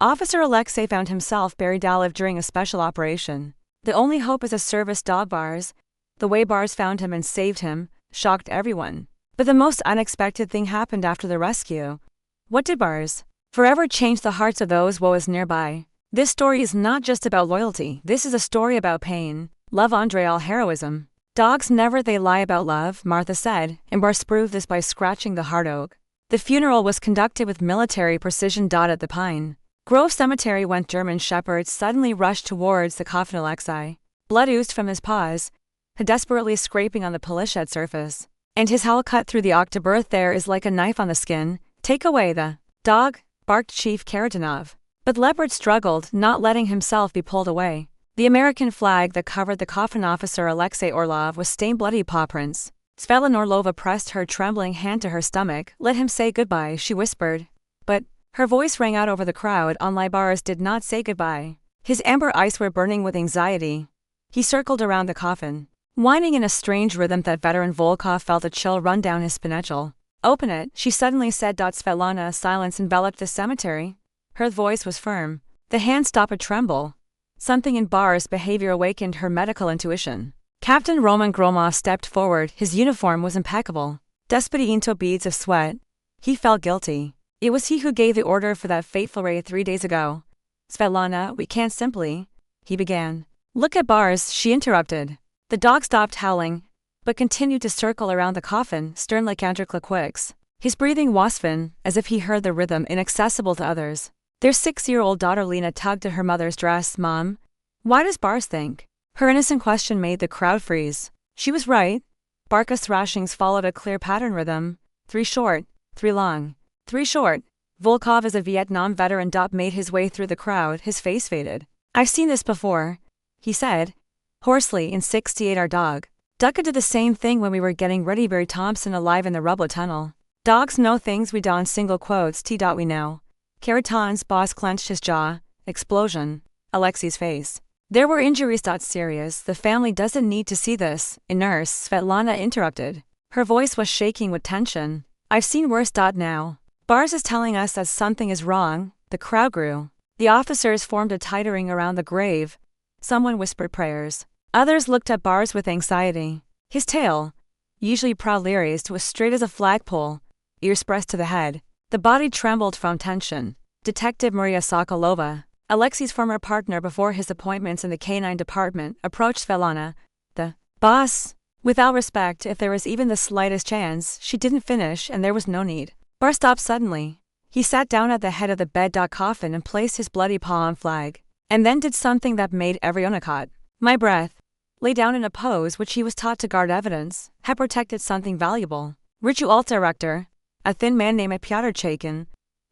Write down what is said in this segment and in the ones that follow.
Officer Alexei found himself buried alive during a special operation. The only hope is a service dog. Bars. The way Bars found him and saved him shocked everyone. But the most unexpected thing happened after the rescue. What did Bars forever change the hearts of those woes nearby? This story is not just about loyalty. This is a story about pain, love, unbreakable heroism. Dogs never they lie about love, Martha said, and Bars proved this by scratching the heart oak. The funeral was conducted with military precision. At the Pine Grove Cemetery went German shepherds suddenly rushed towards the coffin. Alexei. Blood oozed from his paws, desperately scraping on the polished surface. And his howl cut through the october. There is like a knife on the skin. Take away the dog, barked Chief Karatanov. But Leopard struggled, not letting himself be pulled away. The American flag that covered the coffin, Officer Alexei Orlov, was stained bloody paw prints. Svetlana Orlova pressed her trembling hand to her stomach. Let him say goodbye, she whispered. But her voice rang out over the crowd. Bars did not say goodbye. His amber eyes were burning with anxiety. He circled around the coffin, whining in a strange rhythm that veteran Volkov felt a chill run down his spinachel. Open it, she suddenly said. Svetlana. Silence enveloped the cemetery. Her voice was firm. The hand stopped a tremble. Something in Bars' behavior awakened her medical intuition. Captain Roman Gromov stepped forward. His uniform was impeccable, despite into beads of sweat. He felt guilty. It was he who gave the order for that fateful raid 3 days ago. Svetlana, we can't simply, he began. Look at Bars, she interrupted. The dog stopped howling, but continued to circle around the coffin, stern like counterclicks. His breathing wasfin, as if he heard the rhythm inaccessible to others. Their 6-year-old daughter Lena tugged at her mother's dress. Mom, why does Bars think? Her innocent question made the crowd freeze. She was right. Barca's thrashings followed a clear pattern rhythm. 3 short, 3 long, 3 short. Volkov, as a Vietnam veteran, made his way through the crowd. His face faded. I've seen this before, he said hoarsely. In 68 our dog Ducka did the same thing when we were getting ready. Barry Thompson alive in the rubble tunnel. Dogs know things we don't. Single quotes. We know. Karatan's boss clenched his jaw. Explosion. Alexei's face. There were injuries. Serious. The family doesn't need to see this. A nurse, Svetlana interrupted. Her voice was shaking with tension. I've seen worse. Now Bars is telling us that something is wrong. The crowd grew. The officers formed a tight ring around the grave. Someone whispered prayers. Others looked at Bars with anxiety. His tail, usually proudly raised, was straight as a flagpole, ears pressed to the head. The body trembled from tension. Detective Maria Sokolova, Alexei's former partner before his appointments in the K-9 department, approached Svetlana. The boss. Without respect, if there was even the slightest chance, she didn't finish, and there was no need. Bars stopped suddenly. He sat down at the head of the bed. Coffin and placed his bloody paw on flag, and then did something that made everyone caught my breath. Lay down in a pose which he was taught to guard evidence, had protected something valuable. Ritual director, a thin man named Pyotr Chaikin,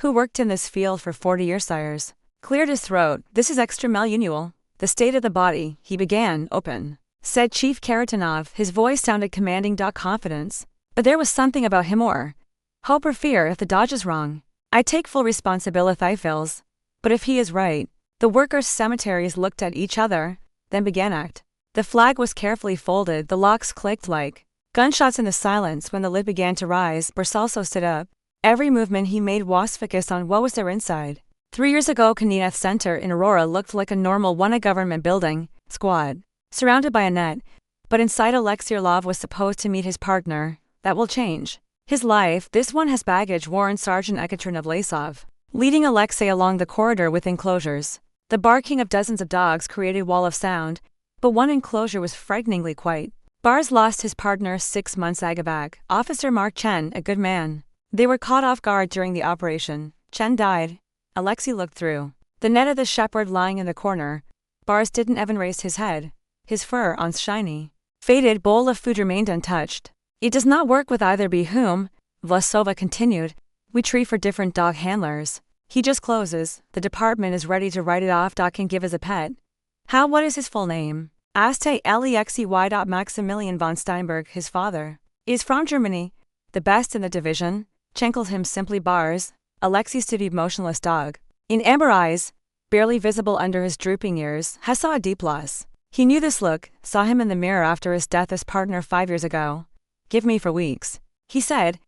who worked in this field for 40 years, cleared his throat. This is extra-manual. The state of the body, he began. Open, said Chief Karatanov. His voice sounded commanding. Confidence. But there was something about him or hope or fear. If the dodge is wrong, I take full responsibility. I feels. But if he is right. The workers' cemeteries looked at each other, then began act. The flag was carefully folded. The locks clicked like gunshots in the silence. When the lid began to rise, Bars also stood up. Every movement he made was focused on what was there inside. 3 years ago, Kaninath Center in Aurora looked like a normal one, a government building, squad, surrounded by a net. But inside, Alexei Orlov was supposed to meet his partner. That will change his life. This one has baggage, warned Sergeant Ekaterin Vlasov, leading Alexei along the corridor with enclosures. The barking of dozens of dogs created a wall of sound, but one enclosure was frighteningly quiet. Bars lost his partner 6 months ago. Officer Mark Chen, a good man. They were caught off guard during the operation. Chen died. Alexei looked through the net of the shepherd lying in the corner. Bars didn't even raise his head. His fur on shiny, faded bowl of food remained untouched. It does not work with either. Be whom, Vlasova continued. We treat for different dog handlers. He just closes. The department is ready to write it off. Can give as a pet. How? What is his full name? Asked Alexei. Maximilian von Steinberg. His father is from Germany, the best in the division. Chen called him simply Bars. Alexei stood motionless. Dog, in amber eyes, barely visible under his drooping ears, has saw a deep loss. He knew this look, saw him in the mirror after his death as partner 5 years ago. Give me for weeks, he said.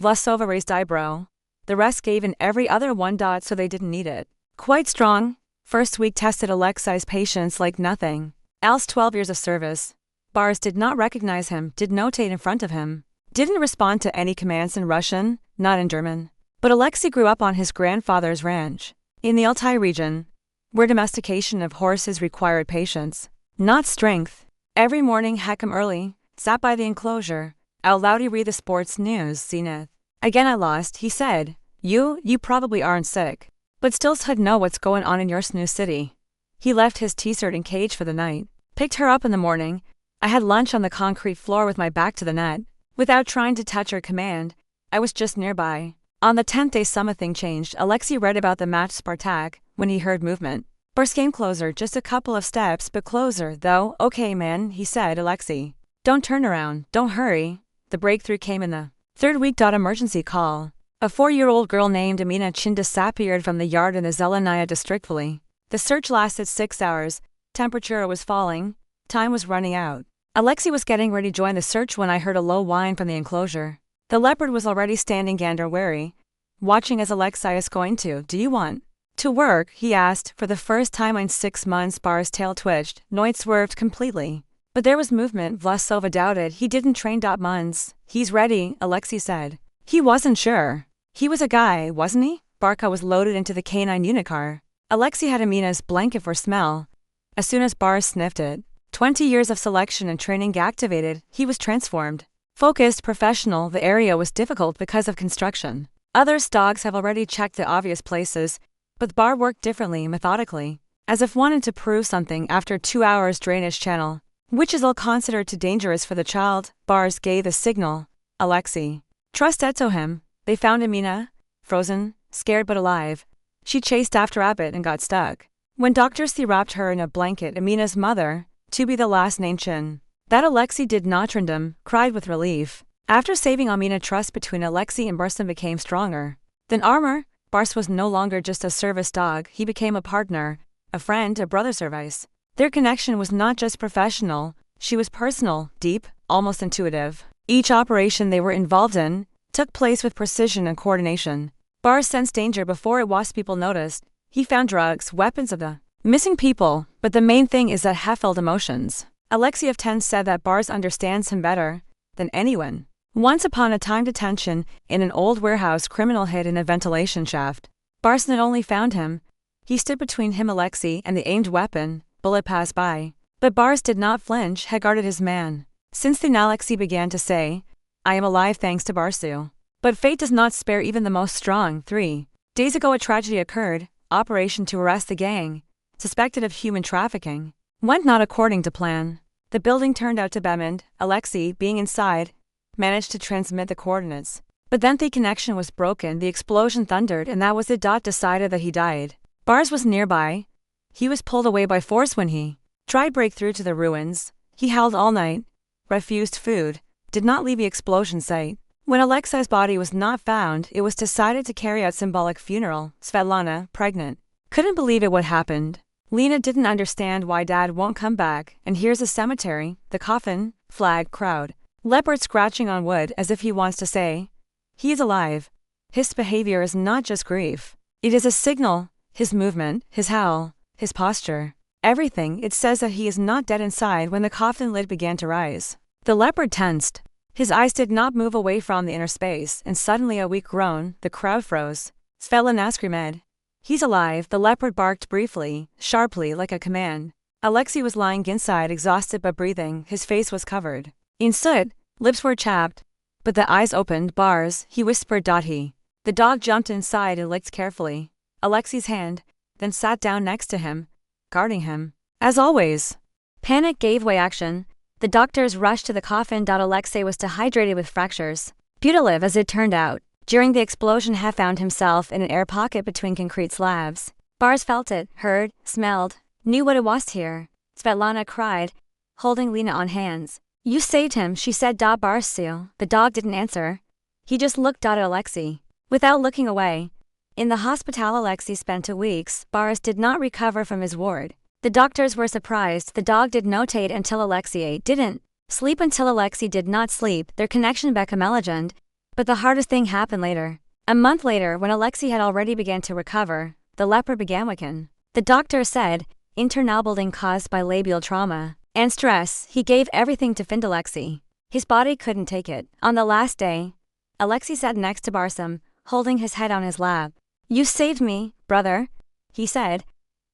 Vlasova raised eyebrow. The rest gave in every other one. So they didn't need it. Quite strong. First week tested Alexei's patience like nothing else. 12 years of service. Bars did not recognize him, did notate in front of him. Didn't respond to any commands in Russian, not in German. But Alexei grew up on his grandfather's ranch, in the Altai region, where domestication of horses required patience, not strength. Every morning heck 'em early, sat by the enclosure, out loud he read the sports news, Zenith. Again I lost, he said. You probably aren't sick, but still should know what's going on in your snooze city. He left his t-shirt in cage for the night, picked her up in the morning. I had lunch on the concrete floor with my back to the net. Without trying to touch or command, I was just nearby. On the 10th day something changed. Alexei read about the match Spartak when he heard movement. Bars came closer, just a couple of steps, but closer, though. Okay man, he said. Alexei, don't turn around, don't hurry. The breakthrough came in the 3rd week. Emergency call. A 4-year-old girl named Amina Chin disappeared from the yard in the Zelenaya district. The search lasted 6 hours. Temperature was falling. Time was running out. Alexei was getting ready to join the search when I heard a low whine from the enclosure. The leopard was already standing gander wary, watching as Alexei is going to. Do you want to work? He asked. For the first time in 6 months, Bar's tail twitched. Noid swerved completely. But there was movement. Vlasova doubted. He didn't train. Months. He's ready, Alexei said. He wasn't sure. He was a guy, wasn't he? Barca was loaded into the canine unit car. Alexei had Amina's blanket for smell. As soon as Bar sniffed it, 20 years of selection and training activated, he was transformed. Focused, professional. The area was difficult because of construction. Other dogs have already checked the obvious places, but Bar worked differently, methodically, as if wanting to prove something. After 2 hours drainage channel, which is all considered too dangerous for the child, Bars gave the signal. Alexei, trust to him. They found Amina, frozen, scared but alive. She chased after Abbott and got stuck. When doctors wrapped her in a blanket, Amina's mother, to be the last name Chin, that Alexei did not random, cried with relief. After saving Amina, trust between Alexei and Barson became stronger than armor. Bars was no longer just a service dog, he became a partner, a friend, a brother service. Their connection was not just professional, she was personal, deep, almost intuitive. Each operation they were involved in took place with precision and coordination. Bars sensed danger before it was people noticed. He found drugs, weapons of the missing people, but the main thing is that he felt emotions. Alexei of 10 said that Bars understands him better than anyone. Once upon a time, detention in an old warehouse, criminal hid in a ventilation shaft. Bars not only found him, he stood between him, Alexei, and the aimed weapon. Bullet passed by, but Bars did not flinch, had guarded his man. Since then Alexei began to say, I am alive thanks to Barsu. But fate does not spare even the most strong. 3 days ago a tragedy occurred. Operation to arrest the gang, suspected of human trafficking, went not according to plan. The building turned out to be bombed. Alexei, being inside, managed to transmit the coordinates. But then the connection was broken, the explosion thundered, and that was it. Decided that he died. Bars was nearby. He was pulled away by force when he tried break through to the ruins. He howled all night, refused food, did not leave the explosion site. When Alexei's body was not found, it was decided to carry out symbolic funeral. Svetlana, pregnant, couldn't believe it what happened. Lena didn't understand why dad won't come back, and here's a cemetery, the coffin, flag, crowd. Leopard scratching on wood as if he wants to say, he is alive. His behavior is not just grief. It is a signal, his movement, his howl, his posture. Everything, it says that he is not dead inside. When the coffin lid began to rise, the leopard tensed. His eyes did not move away from the inner space, and suddenly a weak groan, the crowd froze. Svetlana screamed. He's alive. The leopard barked briefly, sharply, like a command. Alexei was lying inside, exhausted but breathing. His face was covered in soot, lips were chapped, but the eyes opened. Bars, he whispered. He. The dog jumped inside and licked carefully Alexei's hand, then sat down next to him, guarding him. As always. Panic gave way action. The doctors rushed to the coffin. Alexei was dehydrated with fractures. Putative as it turned out. During the explosion he found himself in an air pocket between concrete slabs. Bars felt it, heard, smelled, knew what it was here. Svetlana cried, holding Lena on hands. You saved him, she said. Barsu. The dog didn't answer. He just looked at Alexei, without looking away. In the hospital Alexei spent 2 weeks. Bars did not recover from his ward. The doctors were surprised. The dog did notate until Alexei didn't sleep until Alexei did not sleep. Their connection became legend. But the hardest thing happened later. A month later, when Alexei had already begun to recover, the leopard began weaken. The doctor said, internal bleeding caused by labial trauma and stress. He gave everything to find Alexei. His body couldn't take it. On the last day, Alexei sat next to Barsum, holding his head on his lap. You saved me, brother, he said.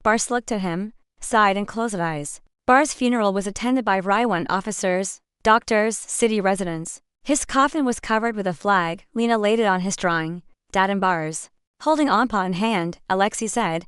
Bars looked at him, sighed and closed eyes. Bar's funeral was attended by Raiwan officers, doctors, city residents. His coffin was covered with a flag. Lena laid it on his drawing, Dad and Bars. Holding Ampa in hand, Alexei said,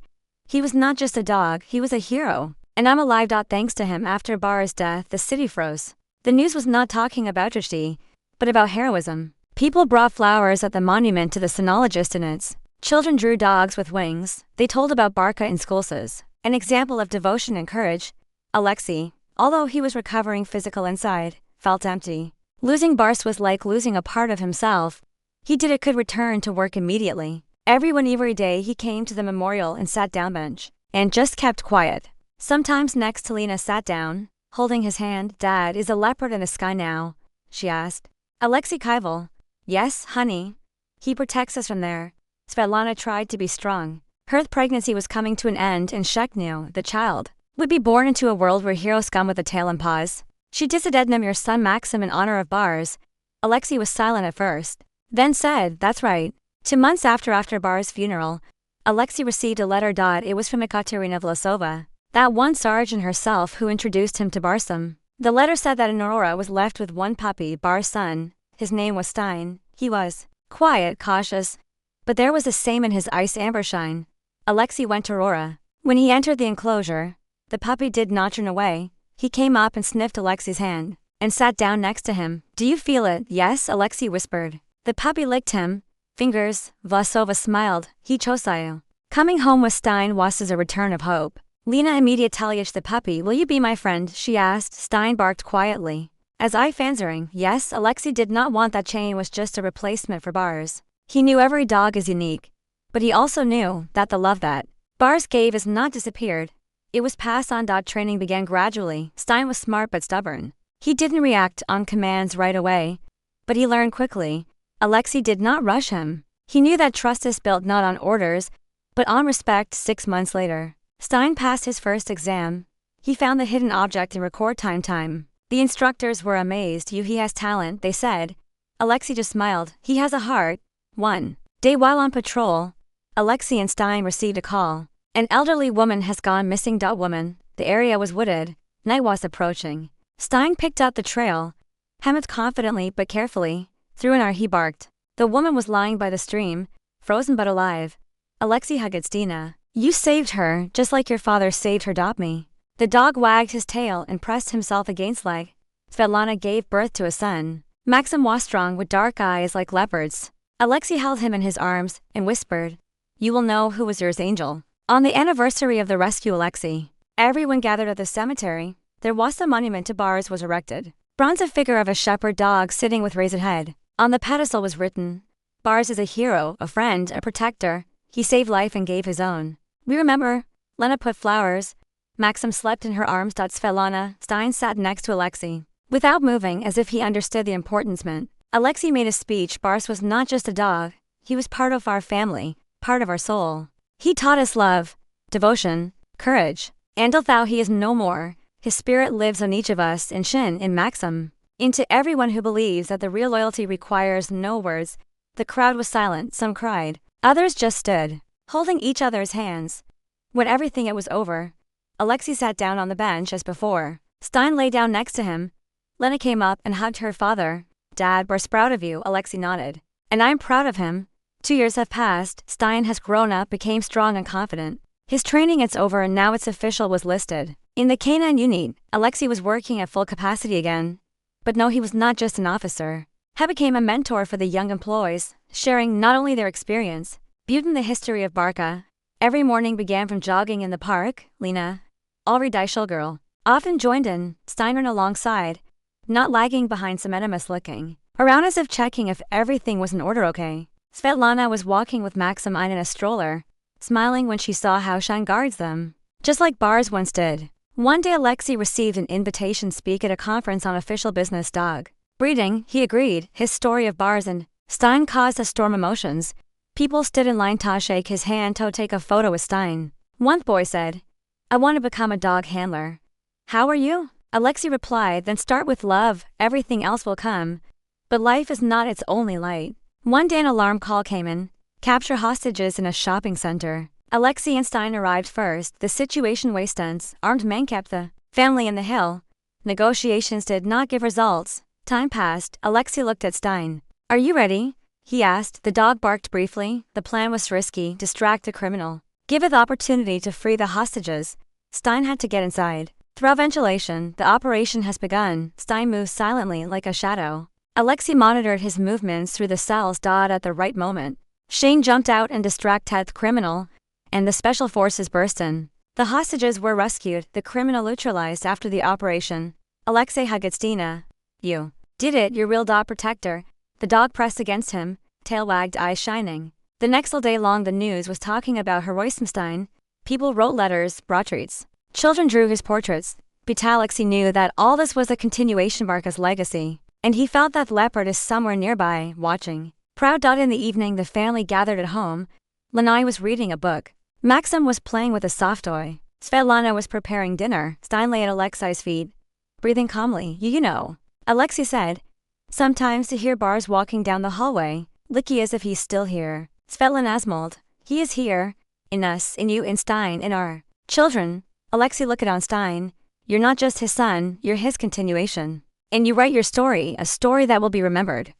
he was not just a dog, he was a hero. And I'm alive. Thanks to him. After Bar's death, the city froze. The news was not talking about tragedy, but about heroism. People brought flowers at the monument to the sinologist in its. Children drew dogs with wings. They told about Barca in schools, an example of devotion and courage. Alexei, although he was recovering physical inside, felt empty. Losing Bars was like losing a part of himself. He could return to work immediately. Every day he came to the memorial and sat down bench, and just kept quiet. Sometimes next to Lena sat down, holding his hand. Dad, is a leopard in the sky now? She asked. Alexei Kaival. Yes, honey. He protects us from there. Svetlana tried to be strong. Her pregnancy was coming to an end and Shek knew the child would be born into a world where heroes come with a tail and paws. She decided to name your son Maxim in honor of Bars. Alexei was silent at first, then said, that's right. 2 months after Bar's funeral, Alexei received a letter. It was from Ekaterina Vlasova, that one sergeant herself who introduced him to Barsum. The letter said that Aurora was left with one puppy, Bar's son. His name was Stein. He was quiet, cautious, but there was the same in his ice amber shine. Alexei went to Aurora. When he entered the enclosure, the puppy did not turn away. He came up and sniffed Alexei's hand, and sat down next to him. Do you feel it? Yes, Alexei whispered. The puppy licked him. Fingers. Vlasova smiled. He chosayu. Coming home with Stein was as a return of hope. Lena immediately touched the puppy. Will you be my friend? She asked. Stein barked quietly. As I answering, yes. Alexei did not want that chain was just a replacement for Bars. He knew every dog is unique. But he also knew that the love that Bars gave has not disappeared. It was passed on. Training began gradually. Stein was smart but stubborn. He didn't react on commands right away, but he learned quickly. Alexei did not rush him. He knew that trust is built not on orders, but on respect. 6 months later, Stein passed his first exam. He found the hidden object in record time. The instructors were amazed. He has talent, they said. Alexei just smiled. He has a heart. One day while on patrol, Alexei and Stein received a call. An elderly woman has gone missing. Woman. The area was wooded. Night was approaching. Stein picked up the trail, hemmed confidently but carefully. Through an hour he barked. The woman was lying by the stream, frozen but alive. Alexei hugged Stina. You saved her, just like your father saved her. Me. The dog wagged his tail and pressed himself against leg. Svetlana gave birth to a son. Maxim was strong with dark eyes like leopards. Alexei held him in his arms and whispered, you will know who was yours, angel. On the anniversary of the rescue, Alexei, everyone gathered at the cemetery. There was a monument to Bars was erected. Bronze figure of a shepherd dog sitting with raised head. On the pedestal was written, Bars is a hero, a friend, a protector. He saved life and gave his own. We remember. Lena put flowers. Maxim slept in her arms. Svetlana. Stein sat next to Alexei, without moving, as if he understood the importance meant. Alexei made a speech. Bars was not just a dog. He was part of our family, part of our soul. He taught us love, devotion, courage. And although he is no more, his spirit lives on each of us in Shin, in Maxim. Into everyone who believes that the real loyalty requires no words. The crowd was silent. Some cried. Others just stood, holding each other's hands. When everything was over, Alexei sat down on the bench as before. Stein lay down next to him. Lena came up and hugged her father. Dad, we're proud of you, Alexei nodded. And I'm proud of him. 2 years have passed. Stein has grown up, became strong and confident. His training it's over and now it's official was listed. In the K9 unit, Alexei was working at full capacity again. But no, he was not just an officer. He became a mentor for the young employees, sharing not only their experience, but in the history of Barca. Every morning began from jogging in the park. Lena, already girl, often joined in. Stein ran alongside, not lagging behind, some enemies looking around as if checking if everything was in order. Okay. Svetlana was walking with Maxim in a stroller, smiling when she saw how Shine guards them, just like Bars once did. One day Alexei received an invitation to speak at a conference on official business dog breeding. He agreed. His story of Bars and Stein caused a storm of emotions. People stood in line to shake his hand to take a photo with Stein. One boy said, "I want to become a dog handler." "How are you?" Alexei replied, "Then start with love, everything else will come." But life is not its only light. One day an alarm call came in. Capture hostages in a shopping center. Alexei and Stein arrived first. The situation was tense. Armed men kept the family in the hill. Negotiations did not give results. Time passed. Alexei looked at Stein. "Are you ready?" he asked. The dog barked briefly. The plan was risky. Distract the criminal. Give it the opportunity to free the hostages. Stein had to get inside. Through ventilation, the operation has begun. Stein moved silently like a shadow. Alexei monitored his movements through the cells. At the right moment, Shane jumped out and distracted the criminal, and the special forces burst in. The hostages were rescued, the criminal neutralized after the operation. Alexei hugged Stina. "You did it, you're real dog protector." The dog pressed against him, tail wagged, eyes shining. The next day long the news was talking about heroism. Stein. People wrote letters, brought treats. Children drew his portraits. But Alexei knew that all this was a continuation of his legacy, and he felt that Leopard is somewhere nearby, watching. Proud. In the evening the family gathered at home. Lanai was reading a book. Maxim was playing with a soft toy. Svetlana was preparing dinner. Stein lay at Alexei's feet, breathing calmly. You know, Alexei said. Sometimes to hear Bars walking down the hallway, Licky as if he's still here. Svetlana smiled. He is here. In us, in you, in Stein, in our children. Alexei looked at Stein. You're not just his son, you're his continuation. And you write your story, a story that will be remembered.